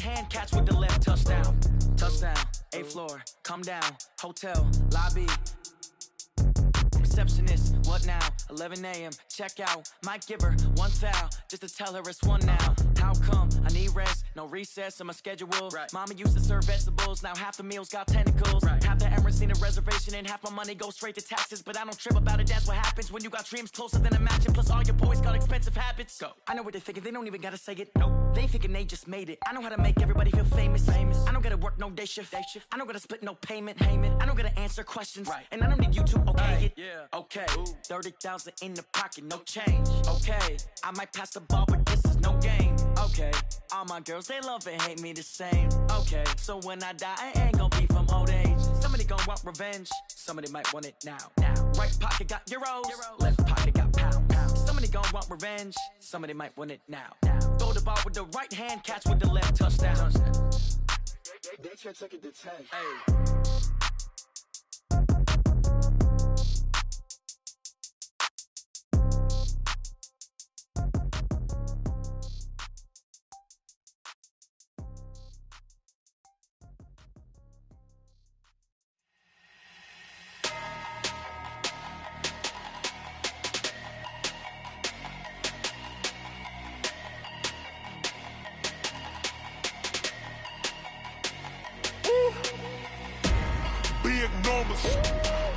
hand, catch with the left, touchdown. Touchdown, 8th floor, come down, hotel, lobby. Receptionist, what now? 11 a.m., check out. Might give her one foul, just to tell her it's one now. How come? I need rest, no recess in my schedule. Right. Mama used to serve vegetables, now half the meals got tentacles. Right. Half the Emirates need a reservation and half my money goes straight to taxes. But I don't trip about it, that's what happens when you got dreams closer than imagine. Plus all your boys got expensive habits. Go. I know what they're thinking, they don't even gotta say it. Nope. They thinking they just made it. I know how to make everybody feel famous. I don't gotta work no day shift. I don't gotta split no payment. I don't gotta answer questions. Right. And I don't need you to okay it. Yeah. Okay, 30,000 in the pocket, no change. Okay, I might pass the ball, but this is no game. Okay, all my girls, they love and hate me the same. Okay, so when I die, it ain't gonna be from old age. Somebody gonna want revenge, somebody might want it now. Right pocket got euros, left pocket got pounds. Somebody gonna want revenge, somebody might want it now. Throw the ball with the right hand, catch with the left, touchdown. They can't take it to 10. Hey.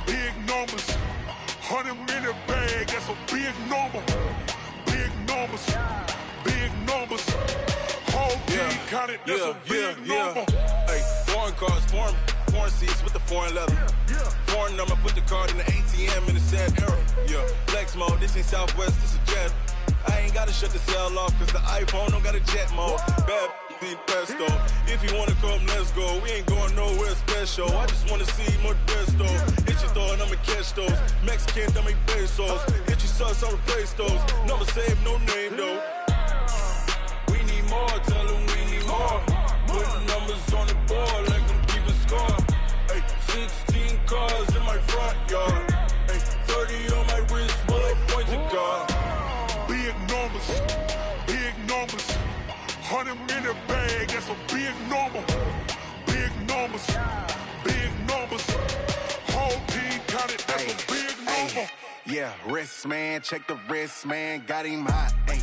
Big numbers, 100-minute bag, that's a big number. Big numbers, whole team counted, that's a big number. Hey, foreign cars, foreign seats with the foreign leather. Foreign number, put the card in the ATM in the sad era. Yeah, flex mode, this ain't Southwest, this is Jet. I ain't gotta shut the cell off, cause the iPhone don't got a jet mode. Bad be pesto. If you wanna come, let's go. We ain't going nowhere special. I just wanna see Modesto. Hit your thought, I'ma catch those. Mexican, I make pesos. Hit your sus, I'll replace those. Number saved, no name though. We need more, tell them we need more. Putting numbers on the board like them keep a score. Hey, 16 cars in my front yard. Hey, 30 on my wrist while I point to God. Big numbers, 100-minute bag, that's a big number. Big numbers, whole team counted, that's a big number. Yeah, wrist man, check the wrist man, got him hot. Ay,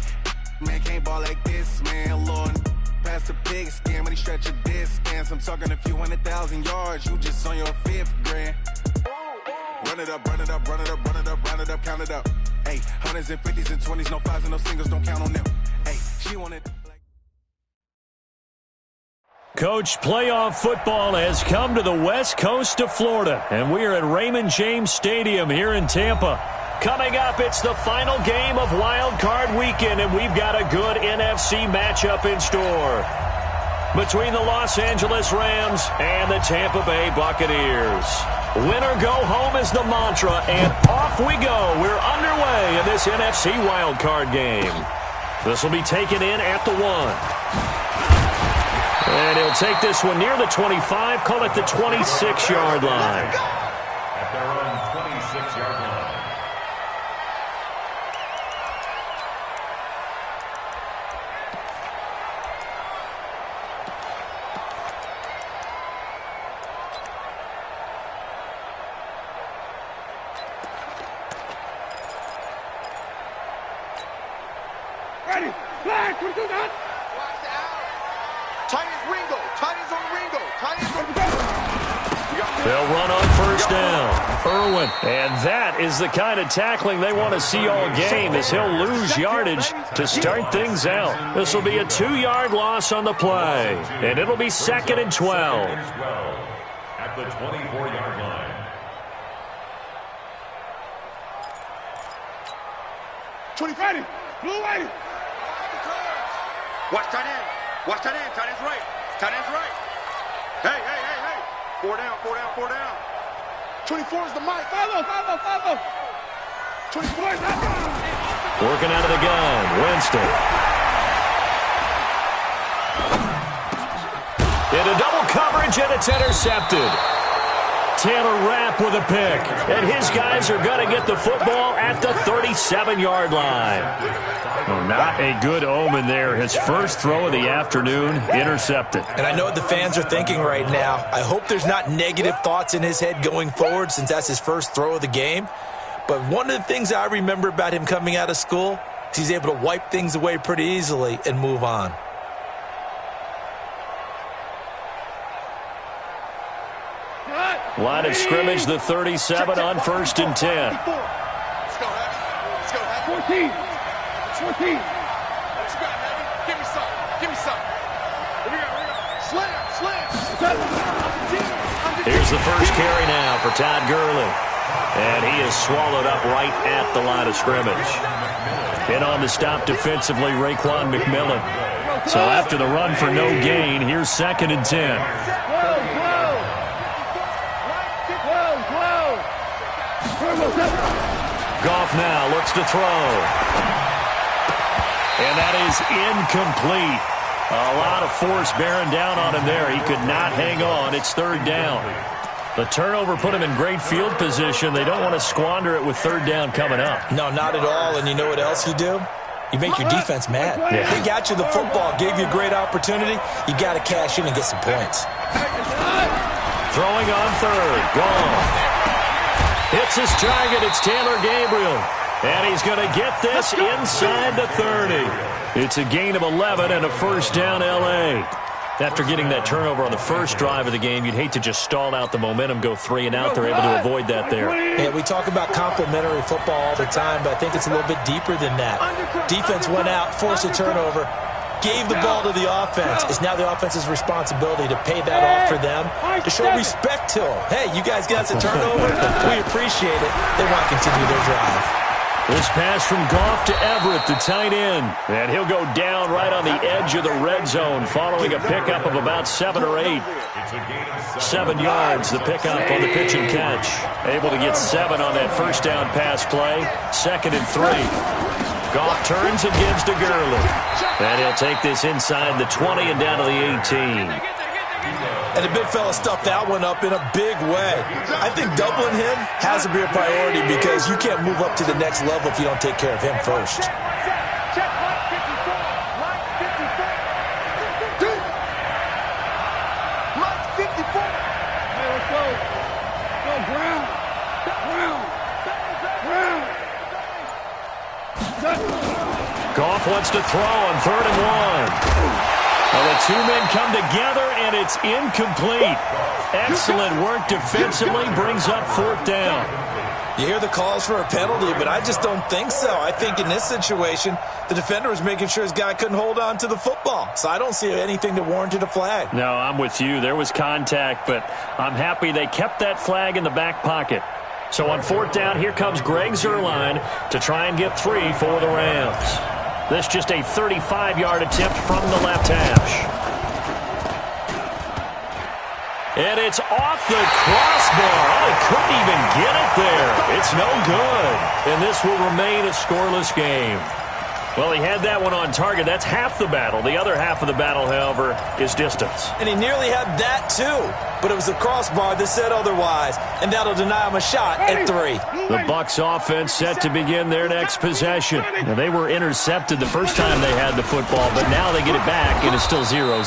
man can't ball like this, man. Lord, past the pig skin when he stretch a distance. I'm talking a few 100,000 yards, you just on your 5th grand. Run it up, count it up. Hey, hundreds and 50s and 20s, no 5s and no singles, don't count on them. Hey, she wanted. Coach, playoff football has come to the west coast of Florida, and we are at Raymond James Stadium here in Tampa. Coming up, it's the final game of Wild Card Weekend, and we've got a good NFC matchup in store between the Los Angeles Rams and the Tampa Bay Buccaneers. Win or go home is the mantra, and off we go. We're underway in this NFC Wild Card game. This will be taken in at the 1. And he'll take this one near the 25, call it the 26-yard line. At their own 26-yard line. Ready, flag, what do that? Tight is Ringo. Tight is on Ringo. Tight is on They'll run on first down. Irwin. And that is the kind of tackling they want to see all game, as he'll lose yardage to start things out. This will be a 2-yard loss on the play. And it'll be 2nd and 12. At the 24-yard line. 20. Blue way. Watch tight end. Watch tight end. Tight end's right. Tight end's right. Hey. 4 down. 24 is the mic. Follow. 24 is that. Working out of the gun. Winston. Into double coverage, and it's intercepted. Taylor Rapp with a pick. And his guys are going to get the football at the 37-yard line. Well, not a good omen there. His first throw of the afternoon, intercepted. And I know what the fans are thinking right now. I hope there's not negative thoughts in his head going forward since that's his first throw of the game. But one of the things I remember about him coming out of school is he's able to wipe things away pretty easily and move on. Line of scrimmage, the 37 on 1st and 10. Let's go, Heavy. Let's go, Heavy. 14. 14. Let's go, Heavy. Give me some. Give me some. Here we go. Slam. Here's the first carry now for Todd Gurley. And he is swallowed up right at the line of scrimmage. In on the stop defensively, Raekwon McMillan. So after the run for no gain, here's 2nd and 10. Goff now looks to throw. And that is incomplete. A lot of force bearing down on him there. He could not hang on. It's 3rd down. The turnover put him in great field position. They don't want to squander it with 3rd down coming up. No, not at all. And you know what else you do? You make your defense mad. Yeah. They got you the football, gave you a great opportunity. You got to cash in and get some points. Throwing on 3rd. Gone. Hits his target. It's Taylor Gabriel. And he's going to get this inside the 30. It's a gain of 11 and a 1st down L.A. After getting that turnover on the first drive of the game, you'd hate to just stall out the momentum, go 3 and out. They're able to avoid that there. Yeah, we talk about complementary football all the time, but I think it's a little bit deeper than that. Defense went out, forced a turnover, gave the ball to the offense. It's now the offense's responsibility to pay that off for them, to show respect to them. Hey, you guys got us a turnover. We appreciate it. They want to continue their drive. This pass from Goff to Everett, the tight end. And he'll go down right on the edge of the red zone following a pickup of about 7 or 8. 7 yards, the pickup on the pitch and catch. Able to get 7 on that first down pass play. 2nd and 3. Goff turns and gives to Gurley. And he'll take this inside the 20 and down to the 18. And the big fella stuffed that one up in a big way. I think doubling him has to be a priority because you can't move up to the next level if you don't take care of him first. Goff wants to throw on 3rd and 1. Well, the 2 men come together, and it's incomplete. Excellent work defensively, brings up 4th down. You hear the calls for a penalty, but I just don't think so. I think in this situation, the defender was making sure his guy couldn't hold on to the football. So I don't see anything that warranted a flag. No, I'm with you. There was contact, but I'm happy they kept that flag in the back pocket. So on 4th down, here comes Greg Zuerlein to try and get 3 for the Rams. This just a 35-yard attempt from the left hash. And it's off the crossbar. Oh, he couldn't even get it there. It's no good. And this will remain a scoreless game. Well, he had that one on target. That's half the battle. The other half of the battle, however, is distance. And he nearly had that, too. But it was the crossbar that said otherwise. And that'll deny him a shot at 3. The Bucs offense set to begin their next possession. Now, they were intercepted the first time they had the football, but now they get it back, and it's still 0-0.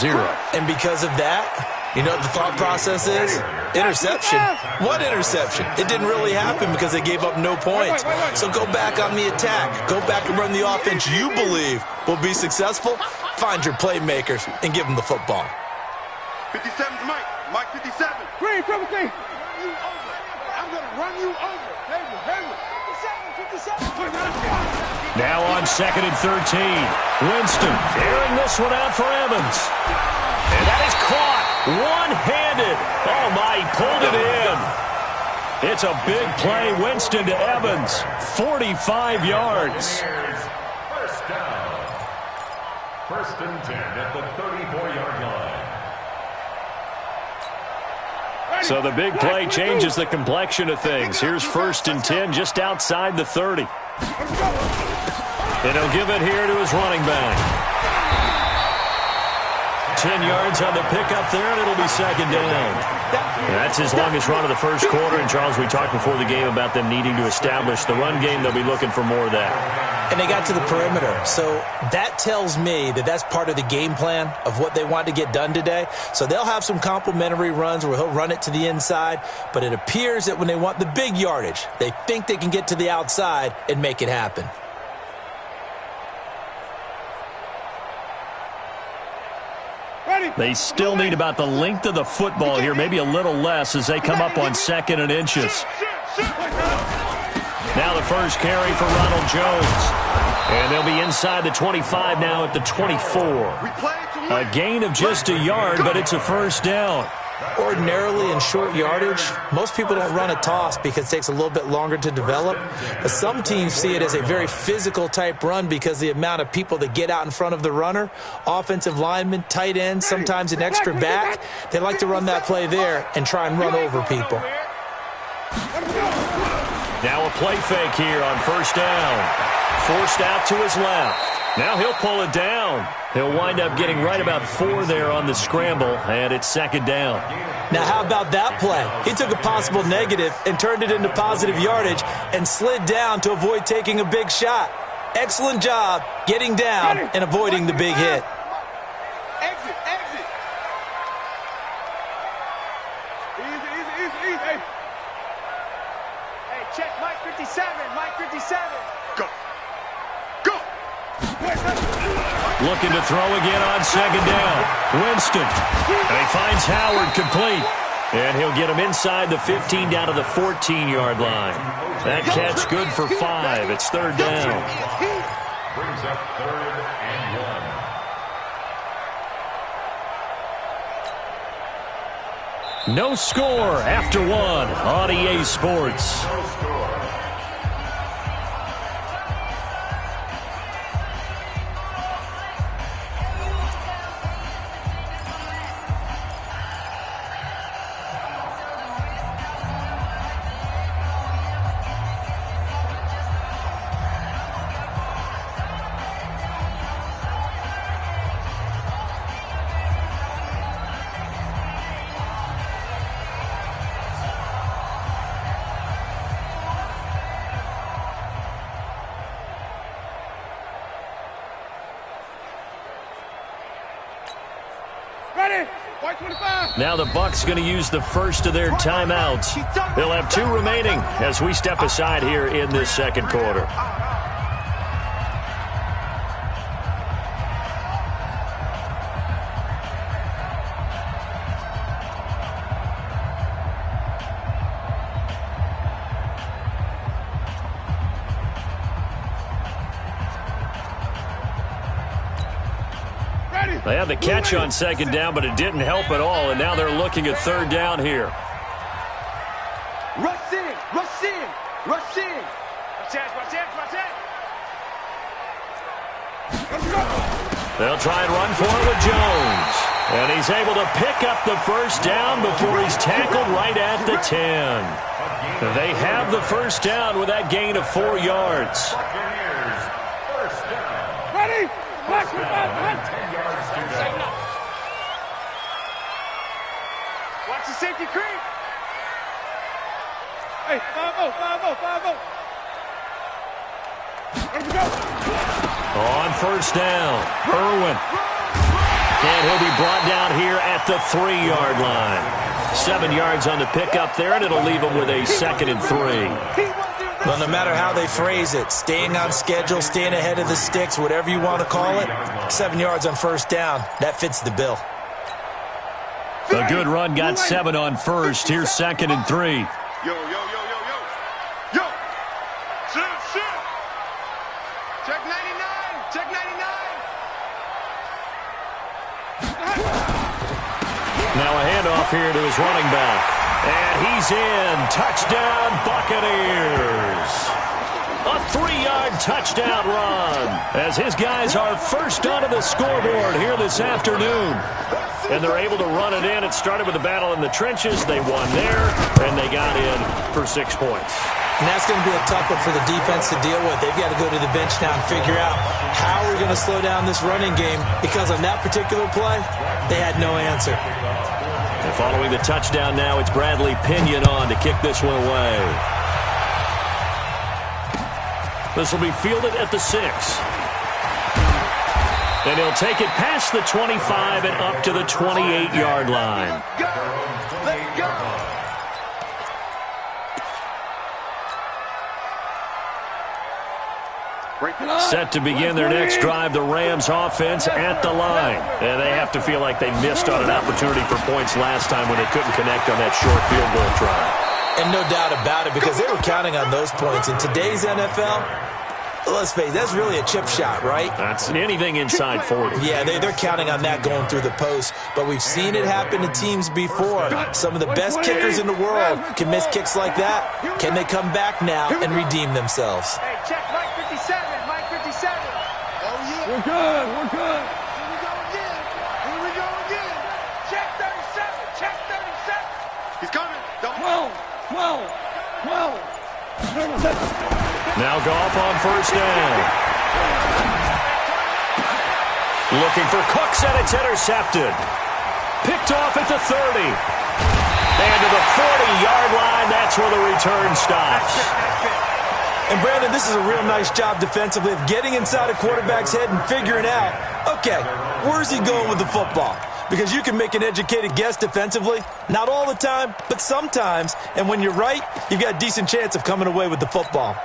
And because of that, you know what the thought process is? Interception. What interception? It didn't really happen because they gave up no points. So go back on the attack. Go back and run the offense you believe will be successful. Find your playmakers and give them the football. 57's Mike. Mike 57. Green, triple T. I'm going to run you over. Hey. 57. Now on 2nd and 13. Winston airing this one out for Evans. And that is caught. One-handed. Oh, my, he pulled it in. It's a big play. Winston to Evans. 45 yards. First down. 1st and 10 at the 34-yard line. So the big play changes the complexion of things. Here's 1st and 10 just outside the 30. And he'll give it here to his running back. 10 yards on the pickup there, and it'll be 2nd down. That's his longest run of the first quarter. And, Charles, we talked before the game about them needing to establish the run game. They'll be looking for more of that. And they got to the perimeter. So that tells me that that's part of the game plan of what they want to get done today. So they'll have some complementary runs where he'll run it to the inside. But it appears that when they want the big yardage, they think they can get to the outside and make it happen. They still need about the length of the football here, maybe a little less as they come up on 2nd and inches. Now the first carry for Ronald Jones. And they'll be inside the 25 now at the 24. A gain of just a yard, but it's a first down. Ordinarily in short yardage, most people don't run a toss because it takes a little bit longer to develop. But some teams see it as a very physical type run because the amount of people that get out in front of the runner, offensive linemen, tight ends, sometimes an extra back, they like to run that play there and try and run over people. Now a play fake here on first down. Forced out to his left. Now he'll pull it down. He'll wind up getting right about 4 there on the scramble, and it's 2nd down. Now how about that play? He took a possible negative and turned it into positive yardage and slid down to avoid taking a big shot. Excellent job getting down and avoiding the big hit. Exit, exit. Easy. Hey, check Mike 57, Mike 57. Go. Looking to throw again on 2nd down. Winston. And he finds Howard complete. And he'll get him inside the 15 down to the 14-yard line. That catch good for 5. It's 3rd down. Brings up 3rd and 1. No score after 1 on EA Sports. No score. Now the Bucs going to use the first of their timeouts. They'll have 2 remaining as we step aside here in this 2nd quarter. They had the catch on 2nd down, but it didn't help at all, and now they're looking at 3rd down here. Rush in. Watch it. They'll try and run for it with Jones. And he's able to pick up the first down before he's tackled right at the 10. They have the first down with that gain of 4 yards. Buccaneers, first down. Ready? Watch it. 10 yards to go. Watch the safety creep. Hey, 5-0. Let me go. On first down, Irwin. And he'll be brought down here at the 3-yard line. 7 yards on the pickup there, and it'll leave him with a 2nd and 3. Well, no matter how they phrase it, staying on schedule, staying ahead of the sticks, whatever you want to call it, 7 yards on first down, that fits the bill. A good run got 7 on first. Here's 2nd and 3. Yo. Shoot. Check 99. Now a handoff here to his running back. And he's in. Touchdown, Buccaneers. A 3-yard touchdown run as his guys are first onto the scoreboard here this afternoon. And they're able to run it in. It started with a battle in the trenches. They won there, and they got in for 6 points. And that's going to be a tough one for the defense to deal with. They've got to go to the bench now and figure out how we're going to slow down this running game, because on that particular play, they had no answer. And following the touchdown now, it's Bradley Pinion on to kick this one away. This will be fielded at the 6. And he'll take it past the 25 and up to the 28-yard line. Let's go. Set to begin their next drive, the Rams offense at the line. And they have to feel like they missed on an opportunity for points last time when they couldn't connect on that short field goal try. And no doubt about it, because they were counting on those points. In today's NFL, let's face it, that's really a chip shot, right? That's anything inside 40. Yeah, they're counting on that going through the post. But we've seen it happen to teams before. Some of the best kickers in the world can miss kicks like that. Can they come back now and redeem themselves? Hey, check Mike 57. Mike 57. Oh, yeah. We're good. We're good. Here we go again. Here we go again. Check 37. Check 37. He's coming. Don't 12. Now Goff on first down. Looking for Cooks, and it's intercepted. Picked off at the 30. And to the 40-yard line, that's where the return stops. And, Brandon, this is a real nice job defensively of getting inside a quarterback's head and figuring out, okay, where's he going with the football? Because you can make an educated guess defensively. Not all the time, but sometimes. And when you're right, you've got a decent chance of coming away with the football.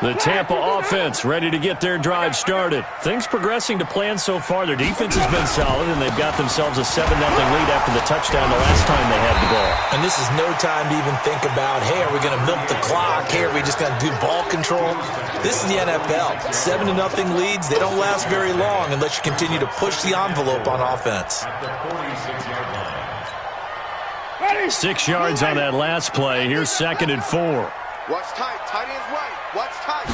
The Tampa offense ready to get their drive started. Things progressing to plan so far. Their defense has been solid, and they've got themselves a 7-0 lead after the touchdown the last time they had the ball. And this is no time to even think about, hey, are we going to milk the clock? Hey, are we just going to do ball control? This is the NFL. 7-0 leads, they don't last very long unless you continue to push the envelope on offense. 6 yards on that last play. Here's 2nd and 4. Watch tight. Tight end's right. Watch tight.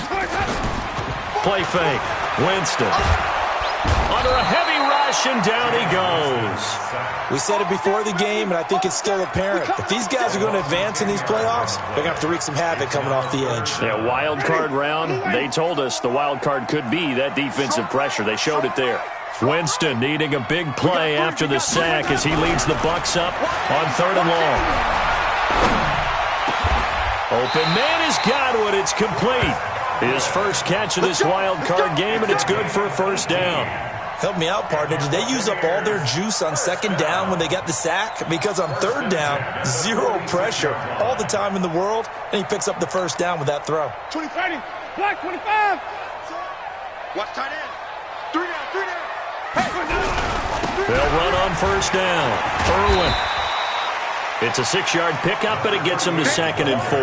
Play fake. Winston. Under a heavy rush, and down he goes. We said it before the game, and I think it's still apparent. If these guys are going to advance in these playoffs, they're going to have to wreak some havoc coming off the edge. Yeah, wild card round. They told us the wild card could be that defensive pressure. They showed it there. Winston needing a big play after the sack as he leads the Bucs up on 3rd and long. Open man is Godwin. It's complete. His first catch of this wild card game, and it's good for a first down. Help me out, partner. Did they use up all their juice on 2nd down when they got the sack? Because on 3rd down, 0 pressure all the time in the world, and he picks up the first down with that throw. 20-30. Black 25. Watch tight end. 3 down. 3 down. They'll run on first down. Irwin. It's a 6-yard pickup, but it gets him to 2nd and 4.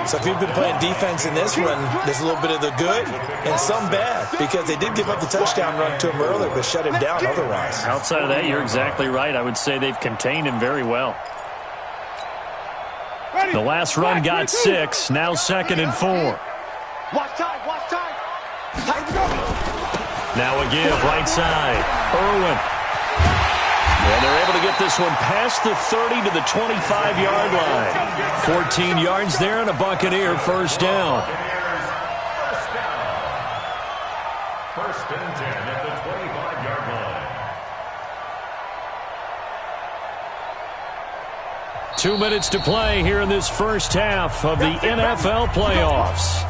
So if you've been playing defense in this one, there's a little bit of the good and some bad, because they did give up the touchdown run to him earlier, but shut him down otherwise. Outside of that, you're exactly right. I would say they've contained him very well. The last run got 6. Now 2nd and 4. Watch tight. Watch tight. Now a give, right side. Irwin. And they're able to get this one past the 30 to the 25-yard line. 14 yards there and a Buccaneer first down. First and 10 at the 25-yard line. 2 minutes to play here in this first half of the NFL playoffs.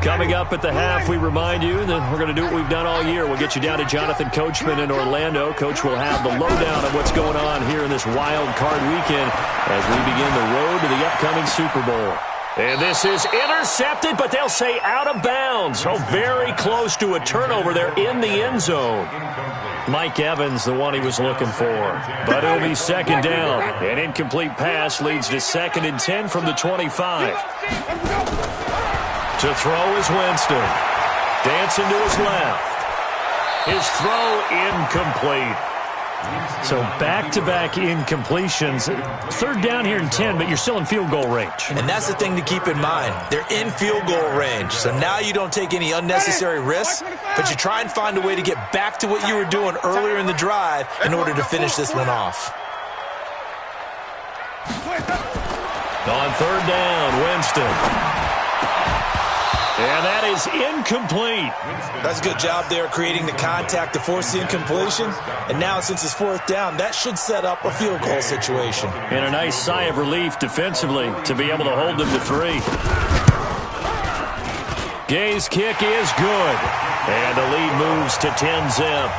Coming up at the half, we remind you that we're going to do what we've done all year. We'll get you down to Jonathan Coachman in Orlando. Coach will have the lowdown of what's going on here in this wild card weekend as we begin the road to the upcoming Super Bowl. And this is intercepted, but they'll say out of bounds. Oh, very close to a turnover there in the end zone. Mike Evans, the one he was looking for. But it'll be 2nd down. An incomplete pass leads to 2nd and 10 from the 25. To throw is Winston. Dancing to his left. His throw incomplete. So back-to-back incompletions. Third down here in 10, but you're still in field goal range. And that's the thing to keep in mind. They're in field goal range. So now you don't take any unnecessary risks, but you try and find a way to get back to what you were doing earlier in the drive in order to finish this one off. On third down, Winston. And that is incomplete. That's a good job there creating the contact to force the incompletion. And now since it's fourth down, that should set up a field goal situation. And a nice sigh of relief defensively to be able to hold them to 3. Gay's kick is good. And the lead moves to 10-zip.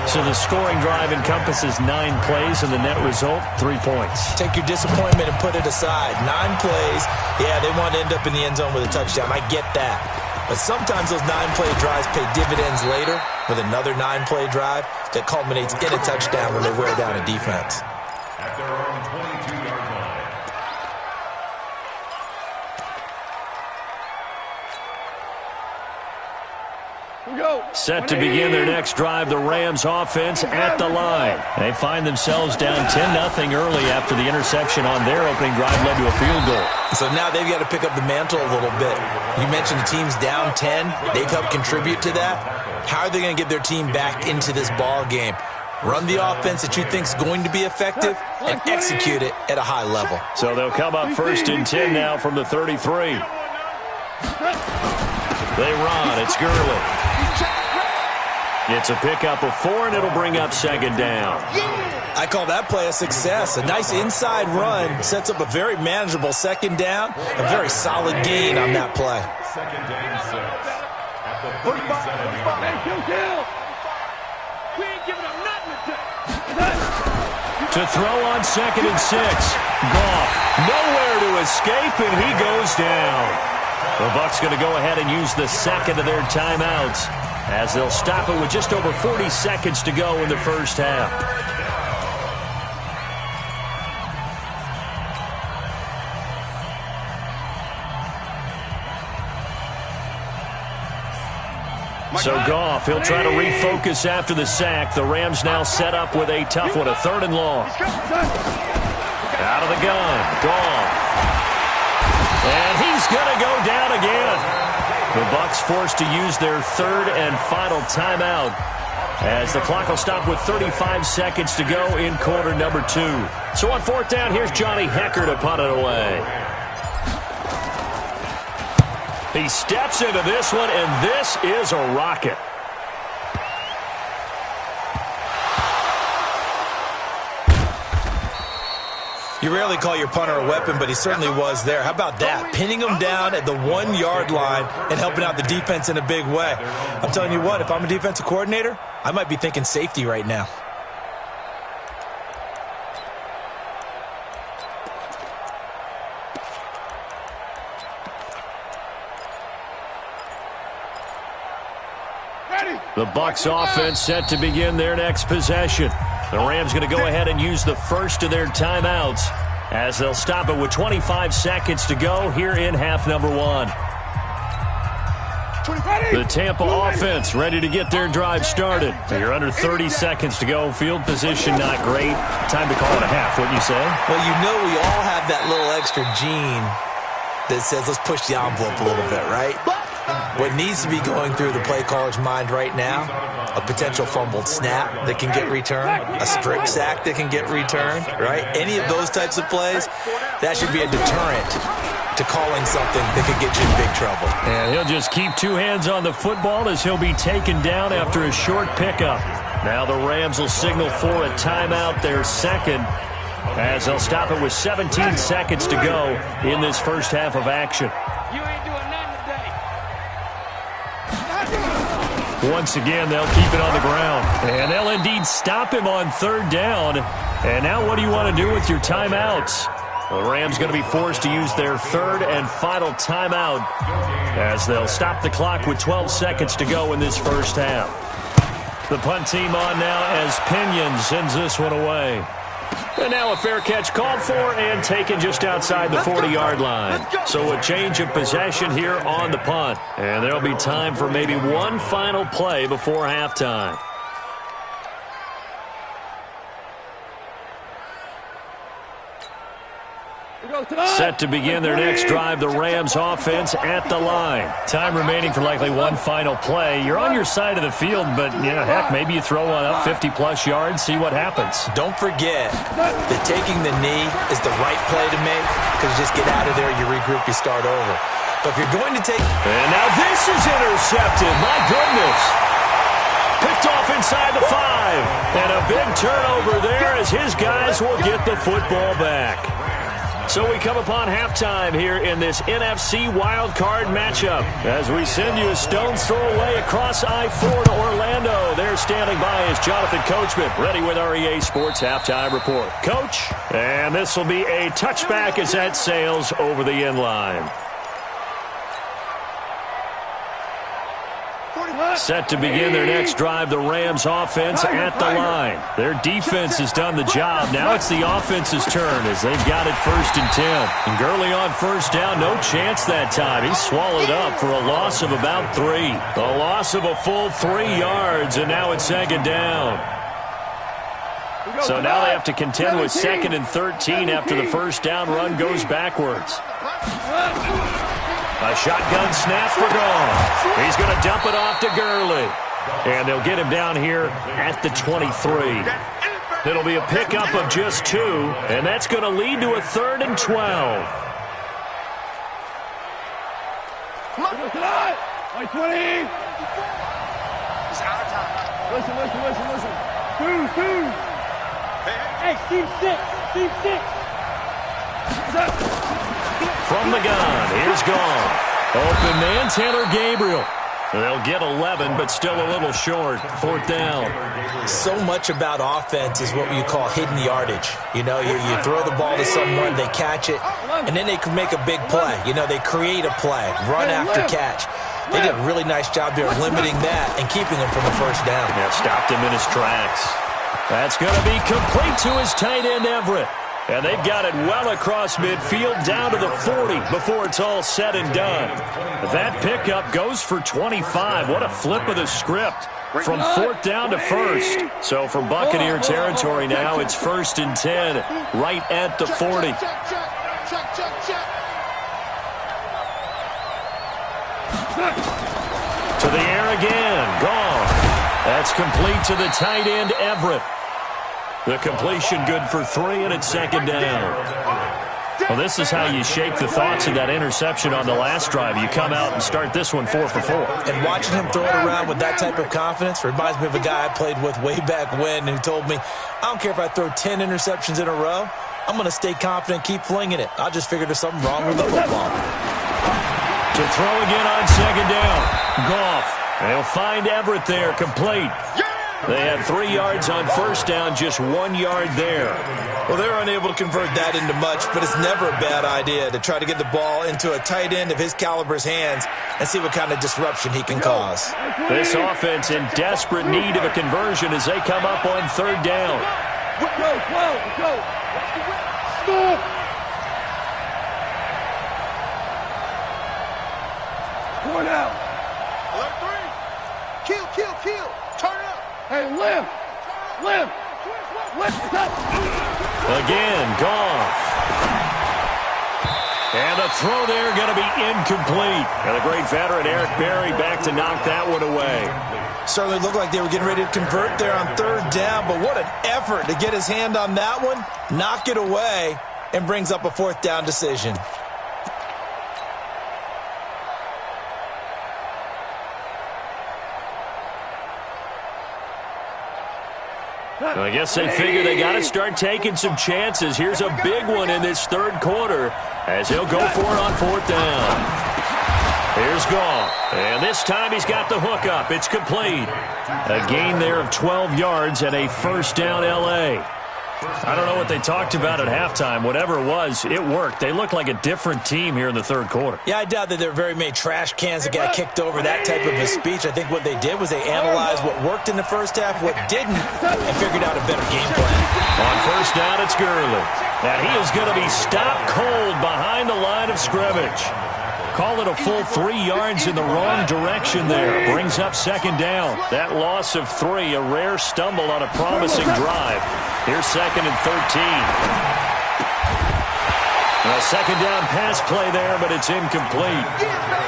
So the scoring drive encompasses 9 plays, and the net result, 3 points. Take your disappointment and put it aside. 9 plays, yeah, they want to end up in the end zone with a touchdown. I get that. But sometimes those 9-play drives pay dividends later with another 9-play drive that culminates in a touchdown when they wear down a defense. At their own 22-yard line. Set to begin their next drive, the Rams offense at the line. They find themselves down 10-0 early after the interception on their opening drive led to a field goal. So now they've got to pick up the mantle a little bit. You mentioned the team's down 10. They've helped contribute to that. How are they going to get their team back into this ball game? Run the offense that you think is going to be effective and execute it at a high level. So they'll come up first and 10 now from the 33. They run. It's Gurley. It's a pickup of 4, and it'll bring up second down. I call that play a success. A nice inside run sets up a very manageable second down. A very solid gain on that play. Second and 6. At the 37-yard line. We ain't giving up nothing today. To throw on second and 6. Goff nowhere to escape, and he goes down. The Bucs going to go ahead and use the second of their timeouts as they'll stop it with just over 40 seconds to go in the first half. So Goff, he'll try to refocus after the sack. The Rams now set up with a tough one, a 3rd and long. Out of the gun, Goff. And he's going to go down again. The Bucs forced to use their 3rd and final timeout as the clock will stop with 35 seconds to go in quarter number 2. So on 4th down, here's Johnny Hecker to punt it away. He steps into this one, and this is a rocket. You rarely call your punter a weapon, but he certainly was there. How about that? Pinning him down at the 1-yard line and helping out the defense in a big way. I'm telling you what, if I'm a defensive coordinator, I might be thinking safety right now. The Bucs offense set to begin their next possession. The Rams going to go ahead and use the first of their timeouts as they'll stop it with 25 seconds to go here in half number 1. The Tampa offense ready to get their drive started. You're under 30 seconds to go. Field position not great. Time to call it a half, wouldn't you say? Well, you know we all have that little extra gene that says let's push the envelope a little bit, right? What needs to be going through the play caller's mind right now, a potential fumbled snap that can get returned, a strip sack that can get returned, right? Any of those types of plays, that should be a deterrent to calling something that could get you in big trouble. And he'll just keep 2 hands on the football as he'll be taken down after a short pickup. Now the Rams will signal for a timeout, their second, as they'll stop it with 17 seconds to go in this first half of action. You ain't doing nothing today. Once again, they'll keep it on the ground. And they'll indeed stop him on 3rd down. And now what do you want to do with your timeouts? The Rams going to be forced to use their 3rd and final timeout as they'll stop the clock with 12 seconds to go in this first half. The punt team on now as Pinion sends this one away. And now a fair catch called for and taken just outside the 40-yard line. So a change of possession here on the punt. And there'll be time for maybe one final play before halftime. Set to begin their next drive, the Rams offense at the line. Time remaining for likely one final play. You're on your side of the field, but, heck, maybe you throw one up 50-plus yards, see what happens. Don't forget that taking the knee is the right play to make, because you just get out of there, you regroup, you start over. But if you're going to take... And now this is intercepted. My goodness. Picked off inside the 5. And a big turnover there as his guys will get the football back. So we come upon halftime here in this NFC wildcard matchup as we send you a stone's throw away across I-4 to Orlando. There standing by is Jonathan Coachman, ready with our EA Sports Halftime Report. Coach, and this will be a touchback as that sails over the end line. Set to begin their next drive, the Rams offense at the line. Their defense has done the job. Now it's the offense's turn as they've got it 1st and 10. And Gurley on first down, no chance that time. He's swallowed up for a loss of about 3. A loss of a full 3 yards, and now it's 2nd down. So now they have to contend with 2nd and 13 after the first down run goes backwards. A shotgun snap for Goff. He's going to dump it off to Gurley. And they'll get him down here at the 23. It'll be a pickup of just 2, and that's going to lead to a 3rd and 12. Come on. 20. He's out of time. Listen. 2. Hey, Steve 6. From the gun, here's Goff. Open man, Taylor Gabriel. They'll get 11, but still a little short. 4th down. So much about offense is what you call hidden yardage. You throw the ball to someone, they catch it, and then they can make a big play. They create a play, run after catch. They did a really nice job there limiting that and keeping him from the first down. Yeah, stopped him in his tracks. That's going to be complete to his tight end, Everett. And they've got it well across midfield down to the 40 before it's all said and done. That pickup goes for 25. What a flip of the script from 4th down to 1st. So from Buccaneer territory now, it's 1st and 10 right at the 40. To the air again. Goff. That's complete to the tight end, Everett. The completion good for 3, and it's 2nd down. Well, this is how you shake the thoughts of that interception on the last drive. You come out and start this one 4 for 4. And watching him throw it around with that type of confidence reminds me of a guy I played with way back when who told me, I don't care if I throw 10 interceptions in a row. I'm going to stay confident, keep flinging it. I just figured there's something wrong with the football. To throw again on 2nd down. Goff. They'll find Everett there, complete. They had 3 yards on first down, just 1 yard there. Well, they were unable to convert that into much, but it's never a bad idea to try to get the ball into a tight end of his caliber's hands and see what kind of disruption he can cause. This offense in desperate need of a conversion as they come up on 3rd down. Go. Stop. Going out. Alert 3. Kill. Turn it up. Hey, lift. Again, Goff. And the throw there going to be incomplete. And the great veteran Eric Berry back to knock that one away. Certainly looked like they were getting ready to convert there on 3rd down, but what an effort to get his hand on that one, knock it away, and brings up a 4th down decision. I guess they figure they got to start taking some chances. Here's a big one in this 3rd quarter as he'll go for it on 4th down. Here's Goff. And this time he's got the hook up. It's complete. A gain there of 12 yards and a 1st down L.A. I don't know what they talked about at halftime. Whatever it was, it worked. They look like a different team here in the 3rd quarter. Yeah, I doubt that there were very many trash cans that got kicked over, that type of a speech. I think what they did was they analyzed what worked in the first half, what didn't, and figured out a better game plan. On 1st First down, it's Gurley. And he is going to be stopped cold behind the line of scrimmage. Call it a full 3 yards in the wrong direction there. Brings up second down. That loss of 3, a rare stumble on a promising drive. Here's second and 13. A second down pass play there, but it's incomplete.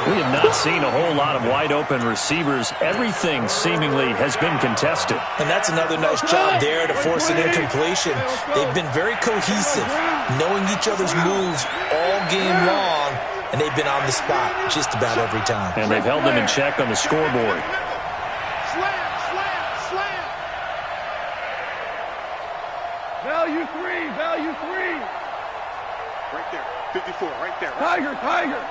We have not seen a whole lot of wide-open receivers. Everything seemingly has been contested. And that's another nice job there to force an incompletion. They've been very cohesive, knowing each other's moves all game long, and they've been on the spot just about every time. And they've held them in check on the scoreboard. Slam, slam, slam. Value 3, value 3. Right there, 54, right there. Tiger, tiger.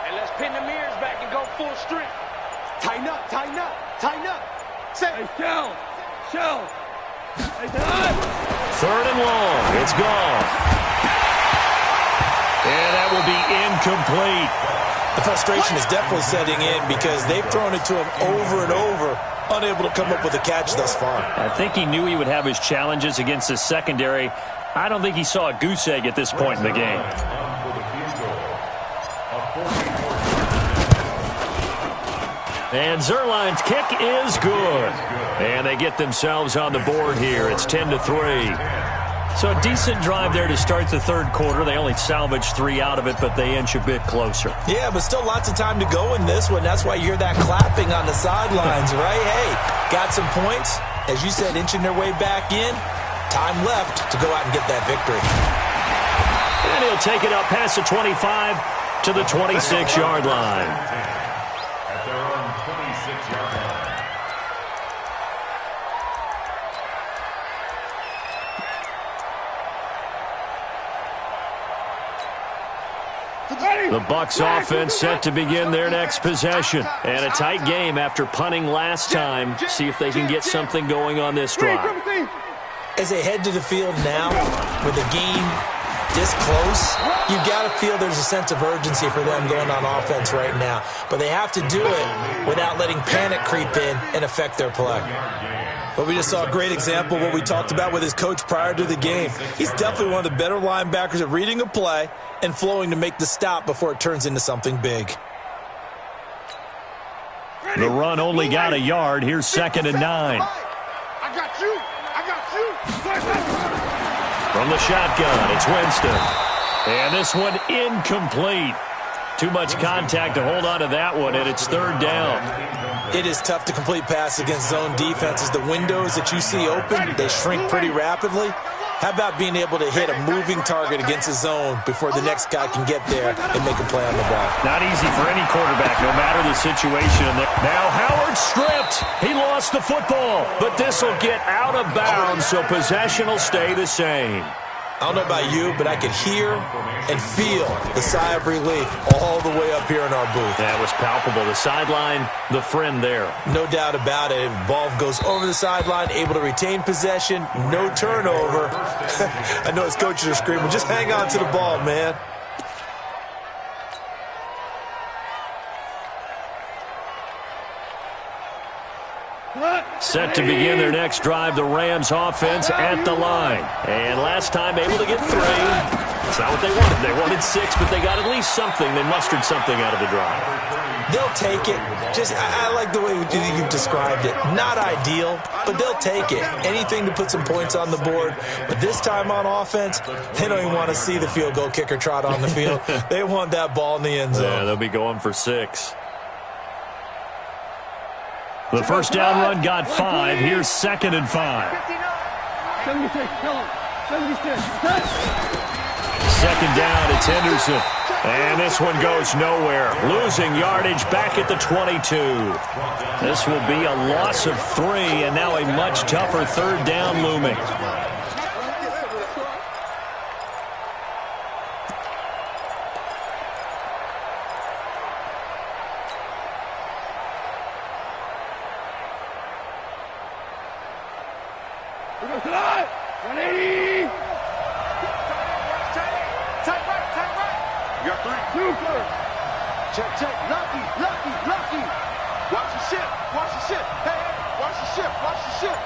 And let's pin the mirrors back and go full strength. Tighten up, tighten up, tighten up. Say, hey, shell. Hey, time. Third and long. It's gone. And that will be incomplete. The frustration is definitely setting in because they've thrown it to him over and over, unable to come up with a catch thus far. I think he knew he would have his challenges against his secondary. I don't think he saw a goose egg at this point in the game. And Zerline's kick is good. And they get themselves on the board here. It's 10-3. So a decent drive there to start the third quarter. They only salvaged 3 out of it, but they inch a bit closer. Yeah, but still lots of time to go in this one. That's why you hear that clapping on the sidelines, right? Hey, got some points. As you said, inching their way back in. Time left to go out and get that victory. And he'll take it up past the 25 to the 26-yard line. At their own 26-yard line. The Bucs offense set to begin their next possession. And a tight game after punting last time. See if they can get something going on this drive. As they head to the field now, with the game this close, you got to feel there's a sense of urgency for them going on offense right now. But they have to do it without letting panic creep in and affect their play. But we just saw a great example of what we talked about with his coach prior to the game. He's definitely one of the better linebackers at reading a play and flowing to make the stop before it turns into something big. The run only got a yard. Here's second and 9. I got you. From the shotgun, it's Winston. And this one incomplete. Too much contact to hold on to that one, and it's third down. It is tough to complete pass against zone defenses. The windows that you see open, they shrink pretty rapidly. How about being able to hit a moving target against a zone before the next guy can get there and make a play on the ball? Not easy for any quarterback, no matter the situation. Now Howard stripped. He lost the football, but this will get out of bounds, so possession will stay the same. I don't know about you, but I could hear and feel the sigh of relief all the way up here in our booth. That was palpable. The sideline, the friend there. No doubt about it. Ball goes over the sideline, able to retain possession, no turnover. I know his coaches are screaming, just hang on to the ball, man. Set to begin their next drive, the Rams offense at the line. And last time able to get 3. That's not what they wanted. They wanted 6, but they got at least something. They mustered something out of the drive. They'll take it. I like the way you've described it. Not ideal, but they'll take it. Anything to put some points on the board. But this time on offense, they don't even want to see the field goal kicker trot on the field. They want that ball in the end zone. Yeah, they'll be going for 6. The first down run got 5. Here's second and 5. 76, Second down, it's Henderson. And this one goes nowhere. Losing yardage back at the 22. This will be a loss of 3, and now a much tougher third down looming. We're going to 180. Tight right. You got 3. Super. Check. Lucky. Watch the ship. Hey, watch the ship. Ship.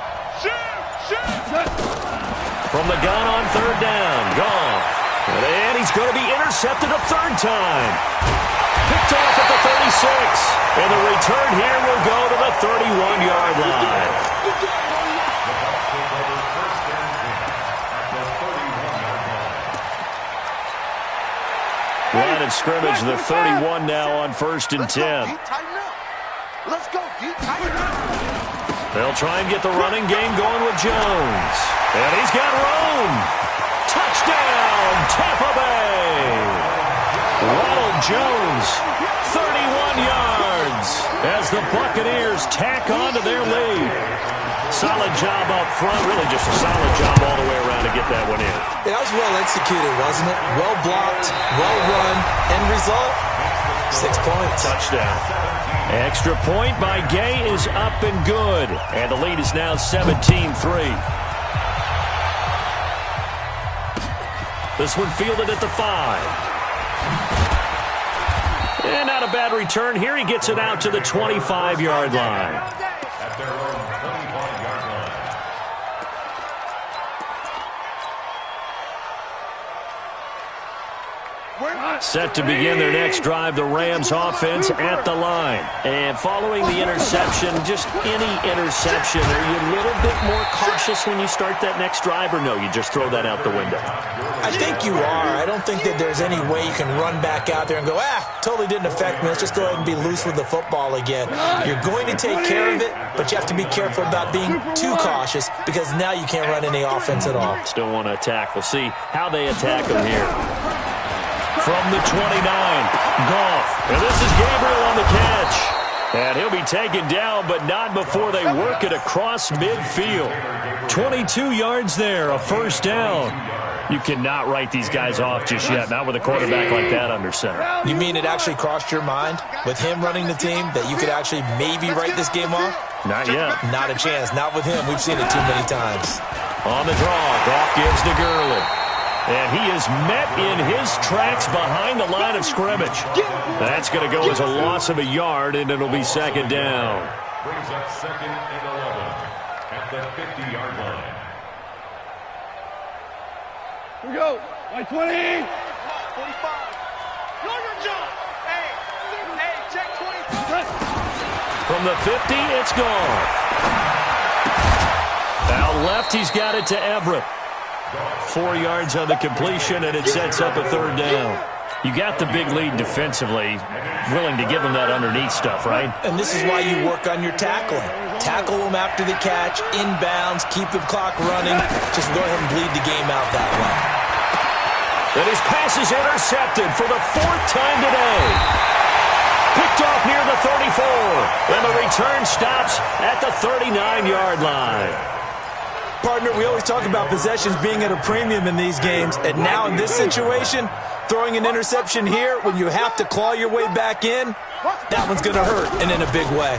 from the gun on third down. Goff. And he's going to be intercepted a third time. Picked off at the 36. And the return here will go to the 31-yard line. Line of scrimmage, the 31 now on 1st and 10. Let's go, D. Tighten up. They'll try and get the running game going with Jones. And he's got room. Touchdown, Tampa Bay. Ronald Jones, 31 yards as the Buccaneers tack on to their lead. Solid job up front, really just a solid job all the way around to get that one in. That was well executed, wasn't it? Well blocked, well run. End result, 6 points. Touchdown. Extra point by Gay is up and good. And the lead is now 17-3. This one fielded at the 5. And not a bad return here. He gets it out to the 25-yard line. At their own 25-yard line. Set to begin their next drive, the Rams offense at the line. And following the interception, just any interception, are you a little bit more cautious when you start that next drive, or no, you just throw that out the window? I think you are. I don't think that there's any way you can run back out there and go, totally didn't affect me. Let's just go ahead and be loose with the football again. You're going to take care of it, but you have to be careful about being too cautious because now you can't run any offense at all. Still want to attack. We'll see how they attack them here. From the 29, Goff. And this is Gabriel on the catch. And he'll be taken down, but not before they work it across midfield. 22 yards there, a first down. You cannot write these guys off just yet, not with a quarterback like that under center. You mean it actually crossed your mind with him running the team that you could actually maybe write this game off? Not yet. Not a chance. Not with him. We've seen it too many times. On the draw, Goff gives to Gurley. And he is met in his tracks behind the line of scrimmage. That's going to go as a loss of a yard, and it'll be second down. Brings up 2nd and 11 at the 50-yard line. Here we go. Line 20. 45. Your job. Hey, check 25. From the 50, it's Goff. Out left, he's got it to Everett. 4 yards on the completion, and it sets up a third down. You got the big lead defensively, willing to give them that underneath stuff, right? And this is why you work on your tackling. Tackle them after the catch, inbounds, keep the clock running. Just go ahead and bleed the game out that way. And his pass is intercepted for the 4th time today. Picked off near the 34, and the return stops at the 39-yard line. Partner, we always talk about possessions being at a premium in these games, and now in this situation, throwing an interception here when you have to claw your way back in, that one's going to hurt, and in a big way.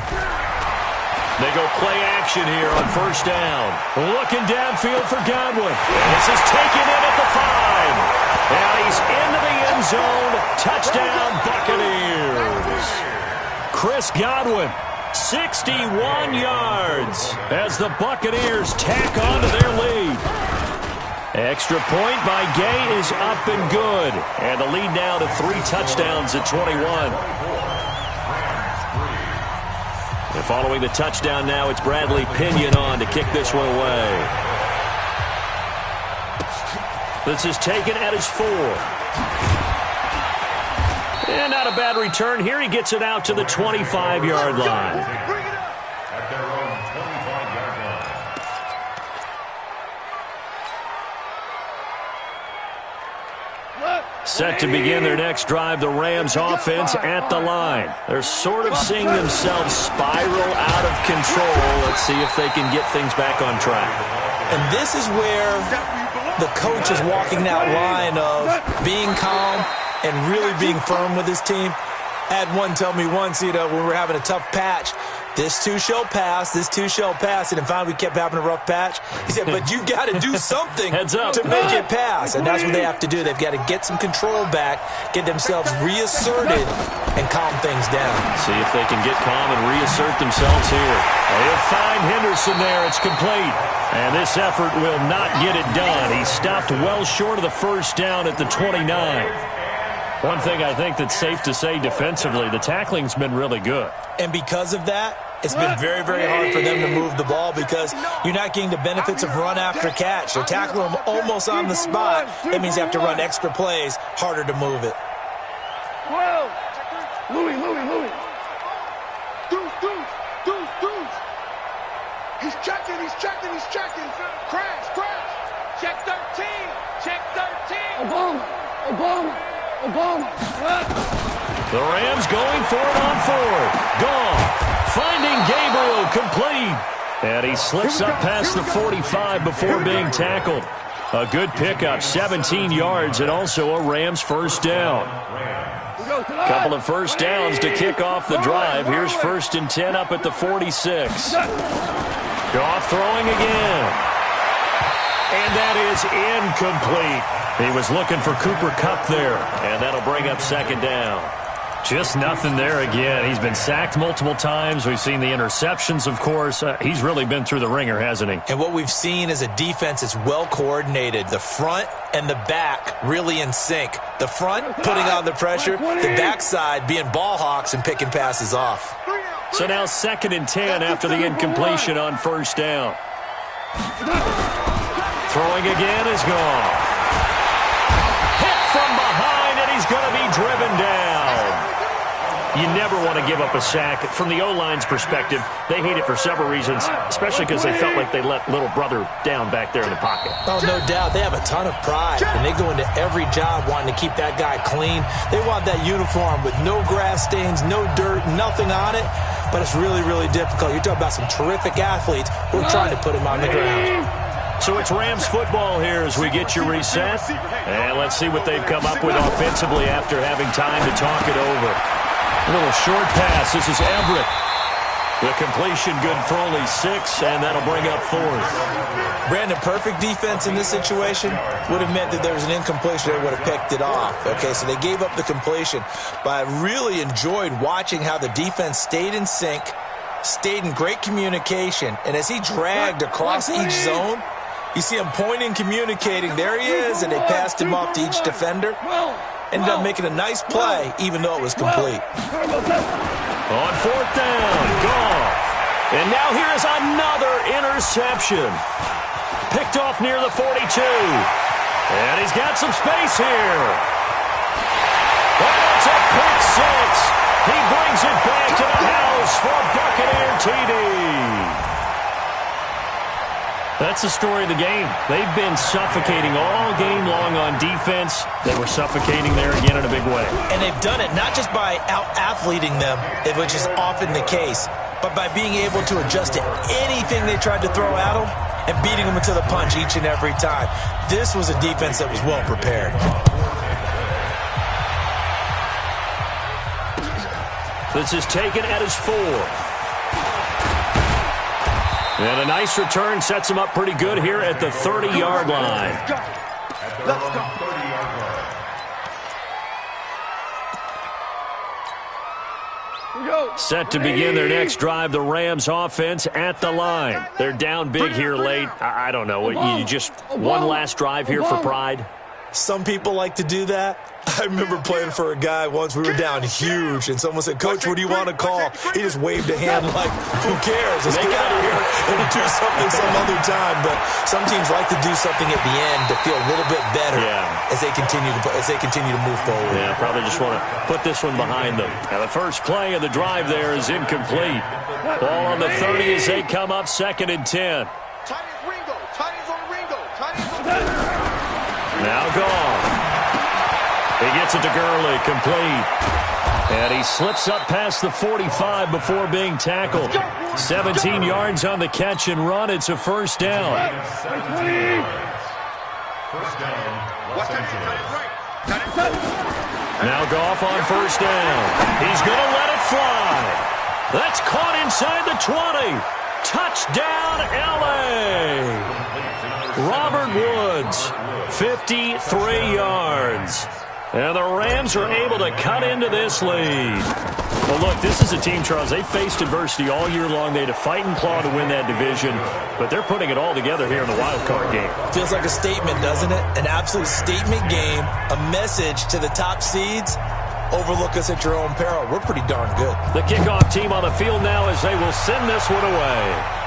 They go play action here on first down. Looking downfield for Godwin. And this is taken in at the 5. And he's into the end zone. Touchdown, Buccaneers. Chris Godwin. 61 yards as the Buccaneers tack on to their lead. Extra point by Gay is up and good. And the lead now to 3 touchdowns at 21. And following the touchdown now, it's Bradley Pinion on to kick this one away. This is taken at his 4. And not a bad return here. He gets it out to the 25-yard line. At their own 25-yard line. Set to begin their next drive, the Rams offense at the line. They're sort of seeing themselves spiral out of control. Let's see if they can get things back on track. And this is where the coach is walking that line of being calm and really being firm with his team. I had one tell me once, when we were having a tough patch, this too shall pass, this too shall pass. And finally we kept having a rough patch. He said, but you got to do something to make it pass. And that's what they have to do. They've got to get some control back, get themselves reasserted, and calm things down. See if they can get calm and reassert themselves here. They'll find Henderson there. It's complete. And this effort will not get it done. He stopped well short of the first down at the 29. One thing I think that's safe to say defensively, the tackling's been really good. And because of that, it's been very, very hard for them to move the ball because you're not getting the benefits of run after catch. They're tackling them almost on the spot. That means you have to run extra plays, harder to move it. Louis. He's checking. Crash. Check 13. Obama. The Rams going for it on fourth. Gone. Finding Gabriel complete. And he slips up past the 45 before being tackled. A good pickup, 17 yards, and also a Rams first down. Couple of first downs to kick off the drive. Here's 1st and 10 up at the 46. Goff throwing again. And that is incomplete. He was looking for Cooper Kupp there, and that'll bring up 2nd down. Just nothing there again. He's been sacked multiple times. We've seen the interceptions, of course. He's really been through the ringer, hasn't he? And what we've seen is a defense that's well coordinated. The front and the back really in sync. The front putting on the pressure, the backside being ball hawks and picking passes off. So now 2nd and 10 after the incompletion on first down. Throwing again is gone. Hit from behind, and he's going to be driven down. You never want to give up a sack. From the O-line's perspective, they hate it for several reasons, especially because they felt like they let little brother down back there in the pocket. Oh, no doubt. They have a ton of pride, and they go into every job wanting to keep that guy clean. They want that uniform with no grass stains, no dirt, nothing on it, but it's really, really difficult. You're talking about some terrific athletes who are trying to put him on the ground. So it's Rams football here as we get you reset. And let's see what they've come up with offensively after having time to talk it over. A little short pass. This is Everett. The completion good for only 6, and that'll bring up 4th. Brandon, perfect defense in this situation would have meant that there was an incompletion. They would have picked it off. Okay, so they gave up the completion. But I really enjoyed watching how the defense stayed in sync, stayed in great communication, and as he dragged across each zone, you see him pointing, communicating. There he is, and they passed him off to each defender. Ended up making a nice play, even though it was complete. On 4th down, Goff. And now here's another interception. Picked off near the 42. And he's got some space here. Oh, it's a pick 6. He brings it back to the house for a Buccaneer TD. That's the story of the game. They've been suffocating all game long on defense. They were suffocating there again in a big way. And they've done it not just by out-athleting them, which is often the case, but by being able to adjust to anything they tried to throw at them and beating them into the punch each and every time. This was a defense that was well prepared. This is taken at his 4. And a nice return sets him up pretty good here at the 30-yard line. Let's go. Set to begin their next drive, the Rams offense at the line. They're down big here late. I don't know. You just one last drive here for pride? Some people like to do that. I remember playing for a guy once. We were down huge, and someone said, "Coach, what do you want to call?" He just waved a hand like, "Who cares? Let's get out of here and do something some other time." But some teams like to do something at the end to feel a little bit better as they continue to move forward. Yeah, probably just want to put this one behind them. Now the first play of the drive there is incomplete. Ball on the 30 as they come up 2nd and 10. Now Goff. He gets it to Gurley, complete. And he slips up past the 45 before being tackled. 17 yards on the catch and run. It's a first down. Now Goff on first down. He's going to let it fly. That's caught inside the 20. Touchdown, L.A. Robert Woods, 53 yards. And the Rams are able to cut into this lead. Well, look, this is a team, Charles, they faced adversity all year long. They had to fight and claw to win that division, but they're putting it all together here in the wild card game. Feels like a statement, doesn't it? An absolute statement game, a message to the top seeds. Overlook us at your own peril. We're pretty darn good. The kickoff team on the field now as they will send this one away.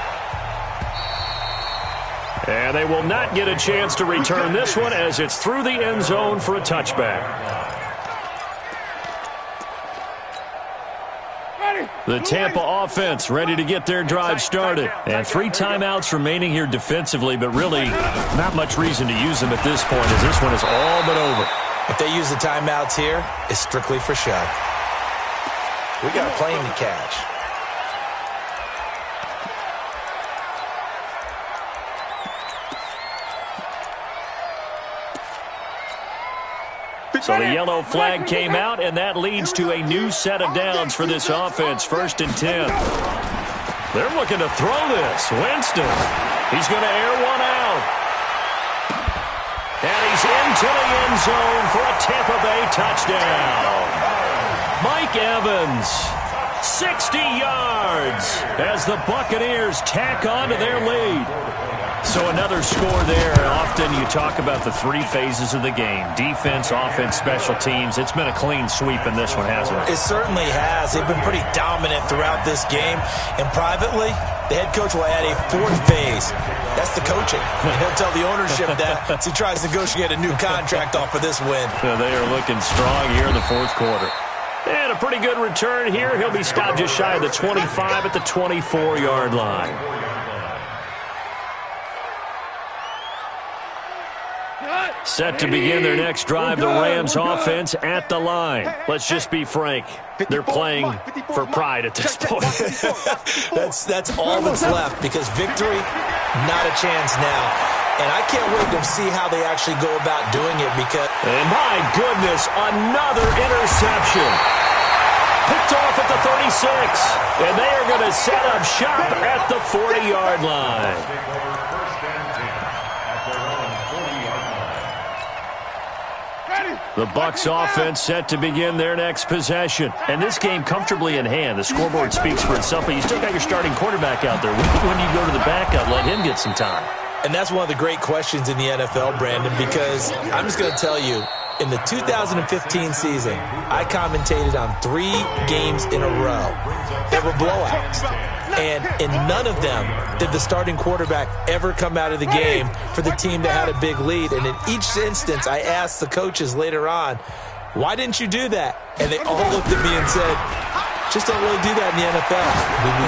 And they will not get a chance to return this one as it's through the end zone for a touchback. The Tampa offense ready to get their drive started. And 3 timeouts remaining here defensively, but really not much reason to use them at this point as this one is all but over. If they use the timeouts here, it's strictly for show. We got a plane to catch. So the yellow flag came out, and that leads to a new set of downs for this offense. 1st and 10. They're looking to throw this. Winston. He's going to air one out. And he's into the end zone for a Tampa Bay touchdown. Mike Evans, 60 yards as the Buccaneers tack on to their lead. So another score there. Often you talk about the 3 phases of the game. Defense, offense, special teams. It's been a clean sweep in this one, hasn't it? It certainly has. They've been pretty dominant throughout this game. And privately, the head coach will add a 4th phase. That's the coaching. He'll tell the ownership that as he tries to negotiate a new contract off of this win. So they are looking strong here in the 4th quarter. And a pretty good return here. He'll be stopped just shy of the 25 at the 24-yard line. Set to begin their next drive, the Rams offense at the line. Let's just be frank. They're playing for pride at this point. That's all that's left because victory, not a chance now. And I can't wait to see how they actually go about doing it because... And my goodness, another interception. Picked off at the 36. And they are going to set up shop at the 40-yard line. The Bucs offense set to begin their next possession. And this game comfortably in hand. The scoreboard speaks for itself, but you still got your starting quarterback out there. When you go to the backup, let him get some time. And that's one of the great questions in the NFL, Brandon, because I'm just going to tell you, in the 2015 season, I commentated on 3 games in a row. They were blowouts. And in none of them did the starting quarterback ever come out of the game for the team that had a big lead. And in each instance, I asked the coaches later on, why didn't you do that? And they all looked at me and said, just don't really do that in the NFL.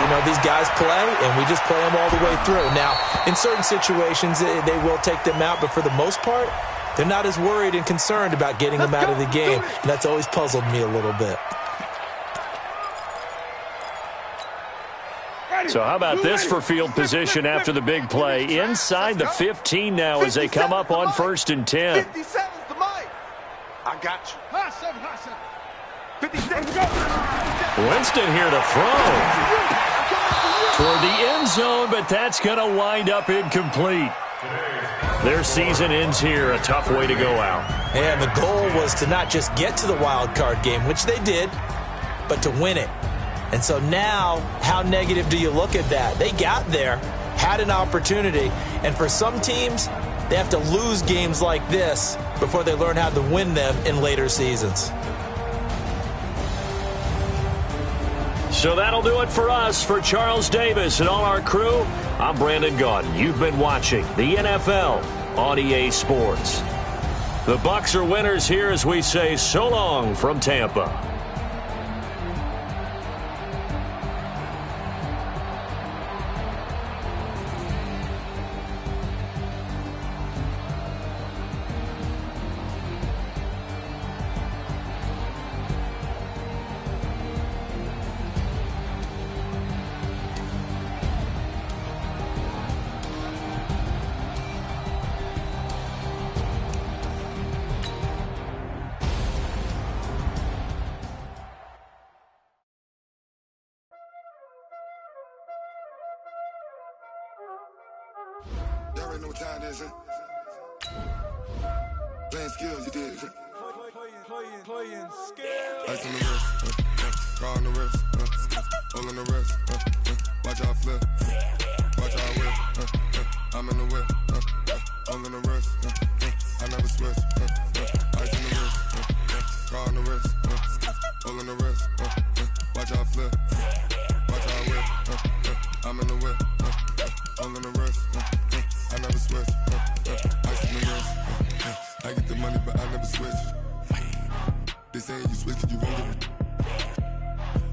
You know, these guys play, and we just play them all the way through. Now, in certain situations, they will take them out, but for the most part, they're not as worried and concerned about getting them out of the game, and that's always puzzled me a little bit. So how about this for field position after the big play? Inside the 15 now as they come up on 1st and 10. 57's the mic. I got you. High 7, high 7. 57. Winston here to throw. Toward the end zone, but that's going to wind up incomplete. Their season ends here, a tough way to go out. And the goal was to not just get to the wild card game, which they did, but to win it. And so now, how negative do you look at that? They got there, had an opportunity, and for some teams, they have to lose games like this before they learn how to win them in later seasons. So that'll do it for us. For Charles Davis and all our crew, I'm Brandon Gaudin. You've been watching the NFL on EA Sports. The Bucs are winners here as we say so long from Tampa. already know what time it is, huh? Playing skills, you did, huh? Playing skills. Ice on the wrist, car on the wrist, all on the wrist, watch how I flip, watch how I whip, I'm in the whip, all on the wrist, I never switch, ice on the wrist, car on the wrist, all on the wrist, watch how I flip, watch how I whip, I'm in the whip, all on the wrist, I never switch, ice on the wrist, I get the money but I never switch. They saying you switch it, you won't get it.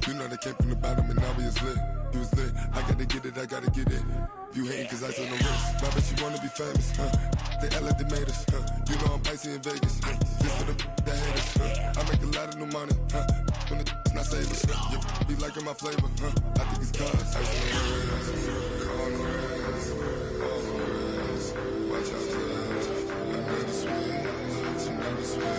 You know they came from the bottom and now we is lit. You was lit, I gotta get it, I gotta get it. You hating cause ice on the wrist. I bet you wanna be famous, huh? They act like they made us, huh? You know I'm icy in Vegas, This for the that hate us, I make a lot of new money, When the not save us, You be liking my flavor, I think it's cause ice on the wrist, on the wrist, on the wrist. Watch out, cause I never switch, I never switch.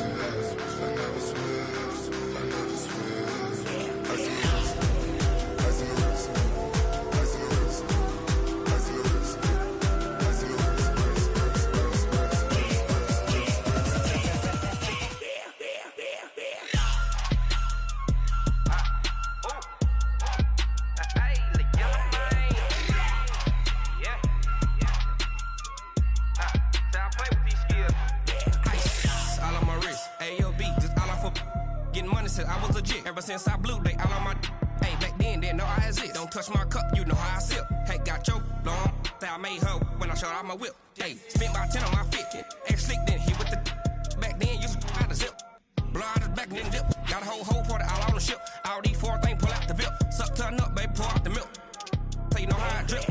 Ever since I blew, they all on my hey, back then, didn't know I exist. Don't touch my cup, you know how I sip. Hey, got your long, that I made her when I showed out my whip. Hey, spent my 10 on my fit. Ex slick, then hit with the back then, used to out the zip. Blow out his back, then dip. Got a whole party all on the ship. All these 4 things, pull out the VIP. Suck, turn up, baby, pour out the milk. So you know how I drip.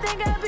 Think I'd be